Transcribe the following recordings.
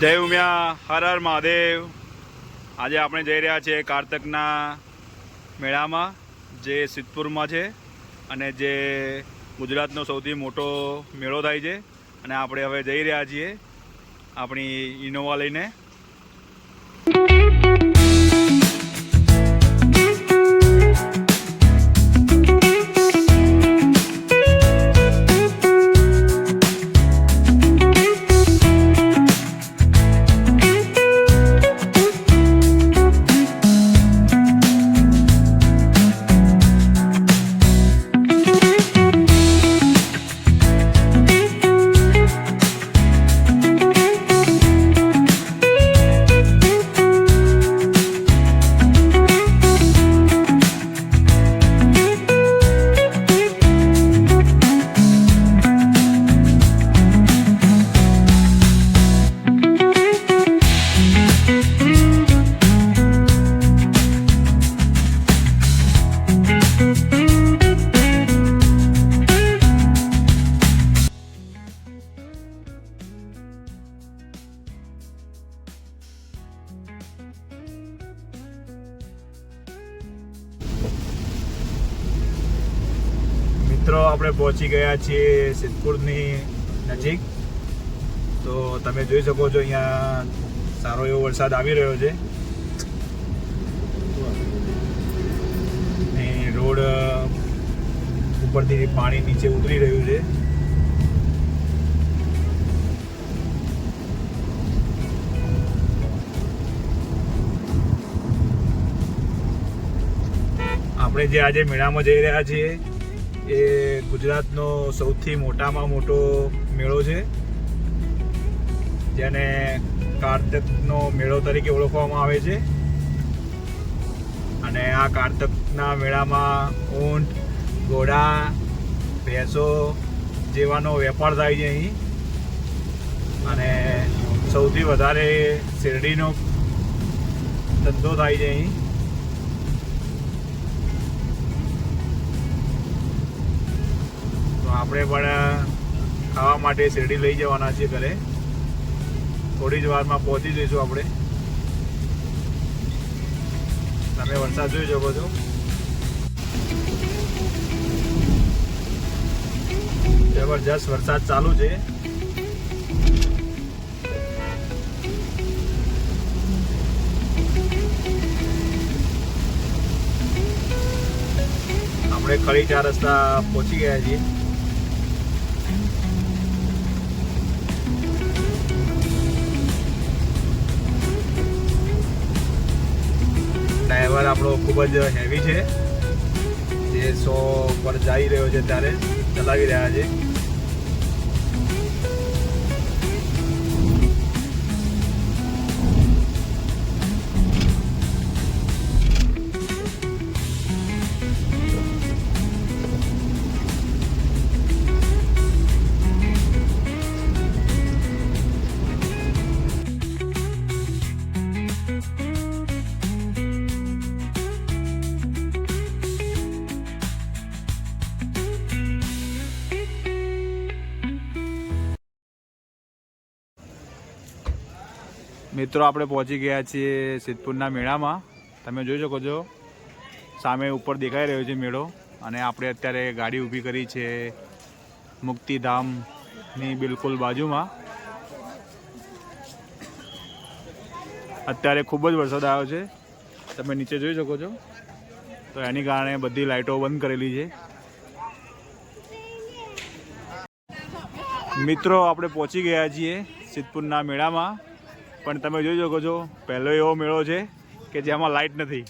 જય ઉમિયા, હર હર મહાદેવ। આજે આપણે જઈ રહ્યા છીએ કારતકના મેળામાં, જે સિદ્ધપુરમાં છે અને જે ગુજરાતનો સૌથી મોટો મેળો થાય છે। અને આપણે હવે જઈ રહ્યા છીએ આપણી ઇનોવા લઈને। મિત્રો, આપણે પહોંચી ગયા છીએ સિદ્ધપુરની નજીક। તો તમે જોઈ શકો છો અહીંયા સારો એવો વરસાદ આવી રહ્યો છે અને રોડ ઉપરથી પાણી નીચે ઉતરી રહ્યું છે। આપણે જે આજે મેળામાં જઈ રહ્યા છીએ એ ગુજરાતનો સૌથી મોટામાં મોટો મેળો છે, જેને કારતકનો મેળો તરીકે ઓળખવામાં આવે છે। અને આ કારતકના મેળામાં ઊંટ, ઘોડા, ભેંસો જેવાનો વેપાર થાય છે અહીં। અને સૌથી વધારે શેરડીનો ધંધો થાય છે અહીં। આપણે પણ ખાવા માટે શેરડી લઈ જવાના છીએ ઘરે। થોડી જ વારમાં પહોંચી જઈશું આપણે। તમે વરસાદ જોઈ શકો છો, જબરજસ્ત વરસાદ ચાલુ છે। આપણે ખડી 4 રસ્તા પહોંચી ગયા છીએ। ડ્રાઈવર આપણો ખૂબ જ હેવી છે, જે 100 પર જઈ રહ્યો છે ત્યારે ચલાવી રહ્યા છે। મિત્રો, આપણે પહોંચી ગયા છીએ સિદ્ધપુરના મેળામાં। તમે જોઈ શકો છો સામે ઉપર દેખાઈ રહ્યો છે મેળો। અને આપણે અત્યારે ગાડી ઊભી કરી છે મુક્તિધામની બિલકુલ બાજુમાં। અત્યારે ખૂબ જ વરસાદ આવ્યો છે, તમે નીચે જોઈ શકો છો। તો એની કારણે બધી લાઇટો બંધ કરેલી છે। મિત્રો, આપણે પહોંચી ગયા છીએ સિદ્ધપુરના મેળામાં, પણ તમે જોઈ શકો છો પહેલો એવો મેળો છે કે જેમાં લાઇટ નથી।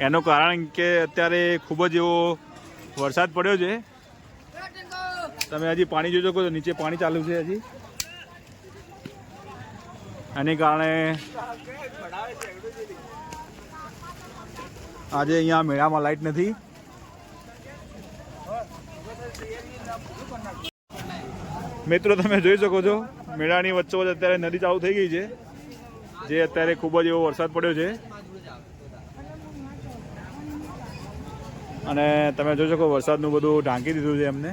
એનું કારણ કે અત્યારે ખૂબ જ એવો વરસાદ પડ્યો છે। તમે હજી પાણી જોઈ શકો છો, નીચે પાણી ચાલુ છે હજી। એની કારણે આજે અહીંયા મેળામાં લાઇટ નથી। મિત્રો, તમે જોઈ શકો છો મેળાની વચ્ચોવચ્ચ અત્યારે નદી ચાલુ થઈ ગઈ છે, જે અત્યારે ખૂબ જ એવો વરસાદ પડ્યો છે। અને તમે જોઈ શકો વરસાદનું બધું ઢાંકી દીધું છે એમને।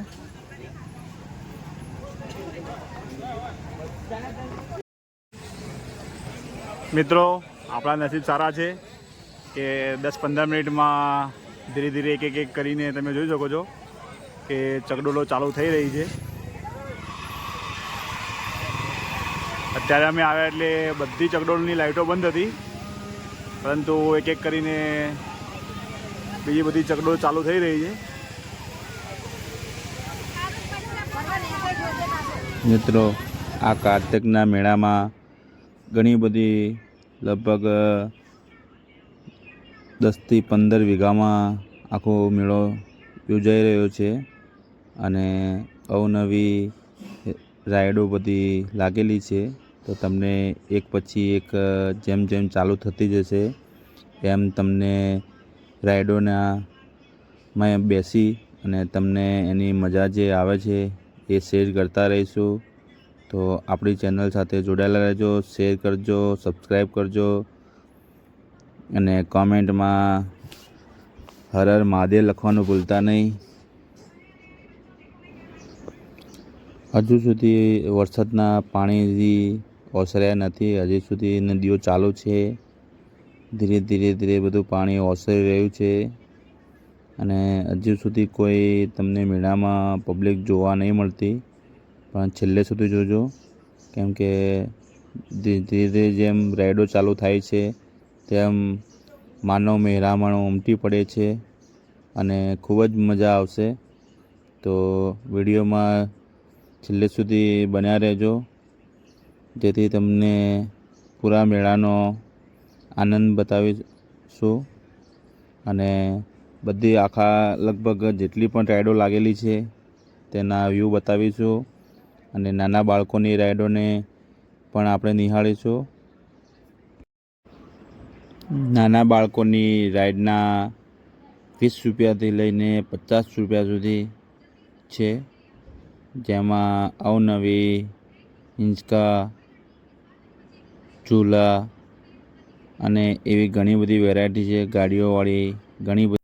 મિત્રો આપણા નસીબ સારા છે કે 10-15 મિનિટમાં ધીરે ધીરે એક કરીને તમે જોઈ શકો છો કે ચકડોળો ચાલુ થઈ રહી છે. અત્યારે અમે આવ્યા એટલે બધી ચકડોળની લાઇટો બંધ હતી, પરંતુ એક કરીને બીજી બધી ચકડોળ ચાલુ થઈ રહી છે. મિત્રો આ કારતકના મેળામાં ઘણી બધી લગભગ 10થી 15 વીઘામાં આખો મેળો યોજાઈ રહ્યો છે અને અવનવી રાઈડો બધી લાગેલી છે. તો તમને એક પછી એક જેમ જેમ ચાલુ થતી જશે એમ તમને રાઈડોમાં બેસી અને તમને એની મજા જે આવે છે એ શેર કરતા રહીશું. તો આપણી ચેનલ સાથે જોડાયેલા રહેજો, શેર કરજો, સબસ્ક્રાઈબ કરજો અને કોમેન્ટમાં હર હર મહાદેવ લખવાનું ભૂલતા નહીં. હજુ સુધી વરસાદના પાણીથી ઓસર્યા નથી, હજી સુધી નદીઓ ચાલુ છે. ધીરે ધીરે બધું પાણી ઓસરી રહ્યું છે અને હજુ સુધી કોઈ તમને મેળામાં પબ્લિક જોવા નહીં મળતી, પણ છેલ્લે સુધી જોજો, કેમ કે ધીરે ધીરે જેમ રાઈડો ચાલુ થાય છે તેમ માનવ મહેરામણો ઉમટી પડે છે અને ખૂબ જ મજા આવશે. તો વિડીયોમાં છેલ્લે સુધી બન્યા રહેજો, જેથી તમને પૂરા મેળાનો આનંદ બતાવીશું અને બધી આખા લગભગ જેટલી પણ રાઈડો લાગેલી છે તેના વ્યૂ બતાવીશું અને નાના બાળકોની રાઈડોને પણ આપણે નિહાળીશું. નાના બાળકોની રાઈડના 20 રૂપિયાથી લઈને 50 રૂપિયા સુધી છે, જેમાં અવનવી હિંચકા, ઝૂલા અને એવી ઘણી બધી વેરાયટી છે. ગાડીઓવાળી ઘણી બધી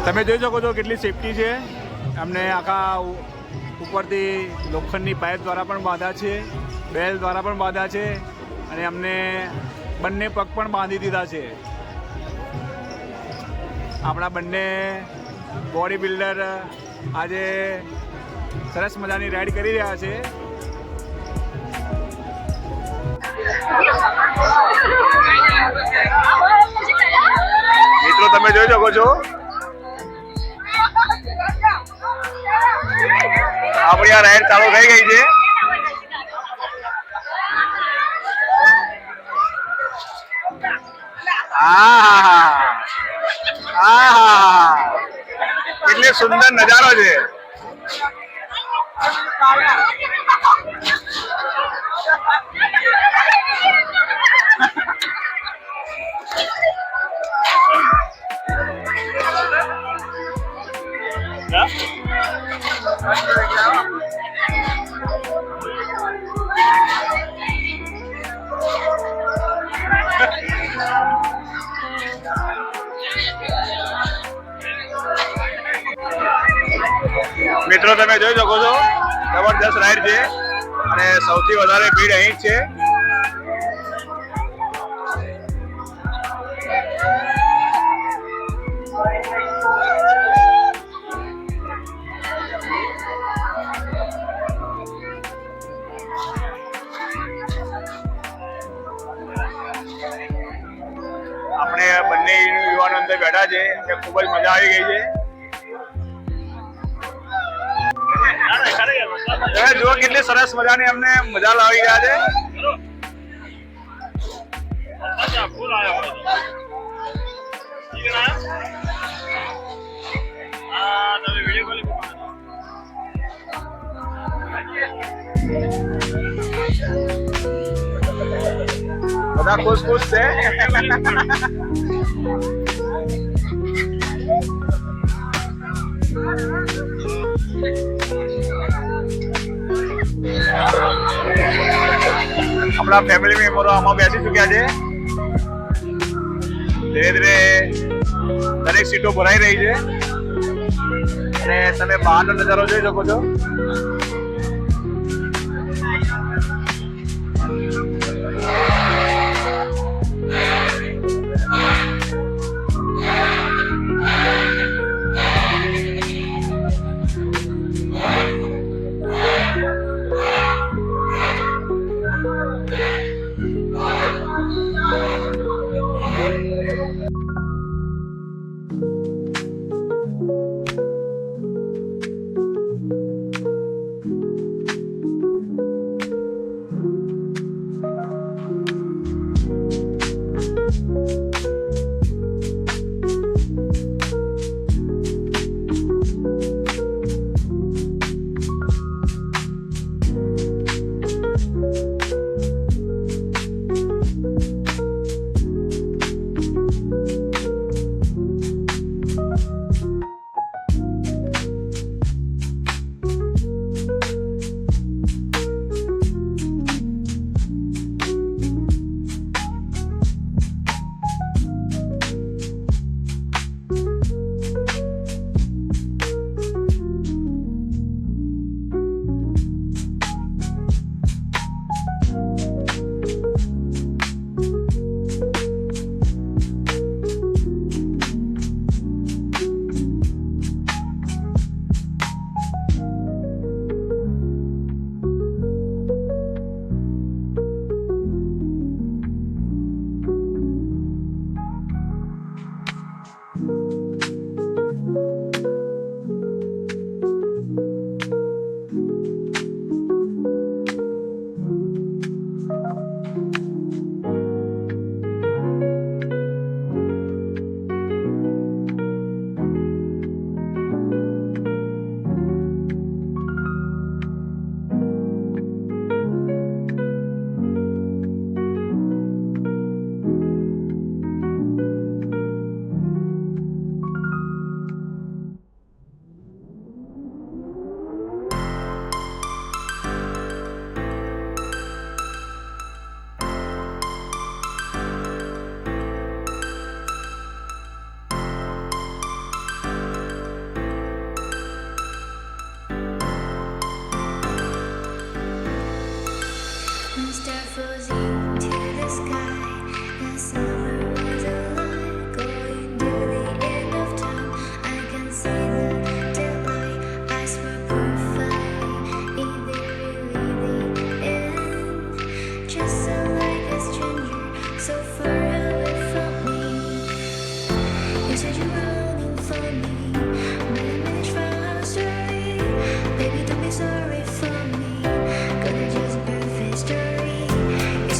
તમે જોઈ શકો છો કેટલી સેફટી છે. અમને આખા ઉપરથી લોખંડની પાઇપ દ્વારા પણ બાંધ્યા છે, બેલ દ્વારા પણ બાંધ્યા છે અને અમને બંને પગ પણ બાંધી દીધા છે. આપણા બંને બોડી બિલ્ડર આજે સરસ મજાની રાઈડ કરી રહ્યા છે. મિત્રો તમે જોઈ શકો છો આપણી આ રાઈડ ચાલુ થઈ ગઈ છે. કેટલી સુંદર નજારો છે. મિત્રો તમે જોઈ શકો છો જબરદસ્ત રાઈડ છે અને સૌથી વધારે ભીડ અહીં જ છે. આપણે બંને યુવાનો અંદર બેઠા છે, ખૂબ જ મજા આવી ગઈ છે. તમે જુઓ કેટલી સરસ મજાની અમને મજા લાવી રહ્યા છે. બધા ખુશ ખુશ છે. આપણા ફેમિલી મેમ્બરો આમાં બેસી ચૂક્યા છે. ધીરે ધીરે દરેક સીટો ભરાઈ રહી છે અને તમે બહારનો નજારો જોઈ શકો છો. floating to the sky. The summer was alive, going to the end of time. I can see the daylight. Eyes were perfect. Is it really the end? Just so like a stranger, so far away from me. You said you were running for me, but I managed from our story. Baby, don't be sorry for me, 'cause it's just perfect story. You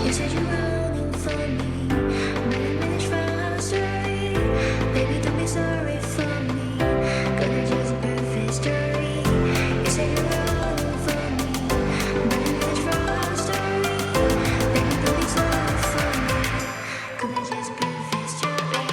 You said you're running for me, but I managed faster. Baby, don't be sorry for me, gonna just perfect story. You said you're running for me, but I managed faster. Baby, don't be sorry for me, gonna just perfect story.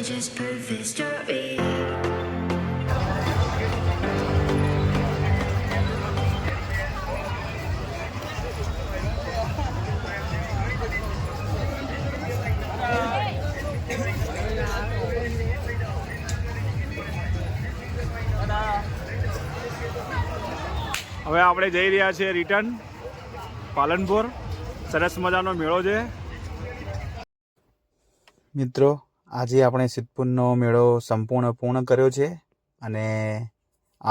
Just perfect story. હવે આપણે જઈ રહ્યા છીએ return Palanpur. સરસ મજાનો મેળો છે. મિત્રો, આજે આપણે સિદ્ધપુરનો મેળો સંપૂર્ણ પૂર્ણ કર્યો છે અને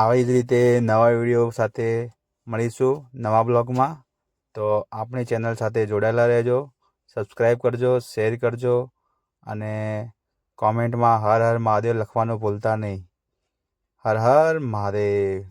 આવી જ રીતે નવા વિડીયો સાથે મળીશું નવા બ્લોગમાં. તો આપણી ચેનલ સાથે જોડાયેલા રહેજો, સબસ્ક્રાઈબ કરજો, શેર કરજો અને કોમેન્ટમાં હર હર મહાદેવ લખવાનું ભૂલતા નહીં. હર હર મહાદેવ.